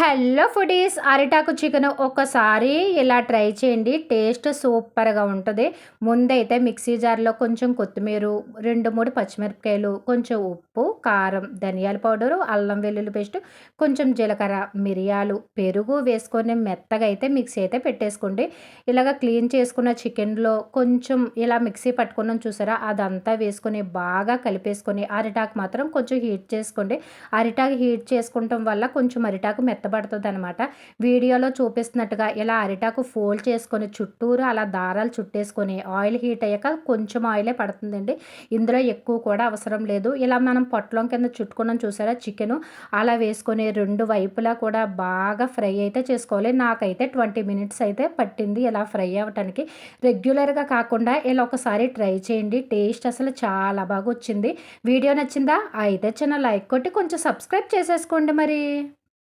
Hello foodies, అరిటాకు chicken ఒక్కసారి ఇలా ట్రై చేయండి. టేస్ట్ సూపర్గా ఉంటుంది. ముందైతే మిక్సీ జార్లో కొంచెం కొత్తిమీర, 2-3 పచ్చిమిరపకాయలు, కొంచెం ఉప్పు, కారం, ధనియాల పౌడరు, అల్లం వెల్లుల్లి పేస్ట్, కొంచెం జీలకర్ర, మిరియాలు, పెరుగు వేసుకొని మెత్తగా అయితే మిక్సీ అయితే పెట్టేసుకోండి. ఇలాగ క్లీన్ చేసుకున్న చికెన్లో కొంచెం ఇలా మిక్సీ పట్టుకున్నాం చూసారా, అదంతా వేసుకొని బాగా కలిపేసుకొని అరిటాకు మాత్రం కొంచెం హీట్ చేసుకోండి. అరిటాకు హీట్ చేసుకుంటాం వల్ల కొంచెం అరిటాకు మెత్తబడుతుందనమాట. వీడియోలో చూపిస్తున్నట్టుగా ఇలా అరిటాకు ఫోల్డ్ చేసుకొని చుట్టూరు అలా దారాలు చుట్టేసుకొని ఆయిల్ హీట్ అయ్యాక కొంచెం ఆయిలే పడుతుందండి. ఇందులో ఎక్కువ కూడా అవసరం లేదు. ఇలా మనం పొట్లం కింద చుట్టుకున్నాం చూసారా చికెను, అలా వేసుకొని 2 వైపులా కూడా బాగా ఫ్రై అయితే చేసుకోవాలి. నాకైతే 20 మినిట్స్ అయితే పట్టింది ఇలా ఫ్రై అవ్వటానికి. రెగ్యులర్గా కాకుండా ఇలా ఒకసారి ట్రై చేయండి. టేస్ట్ అసలు చాలా బాగా వచ్చింది. వీడియో నచ్చిందా? అయితే చిన్న లైక్ కొట్టి కొంచెం సబ్స్క్రైబ్ చేసేసుకోండి మరి.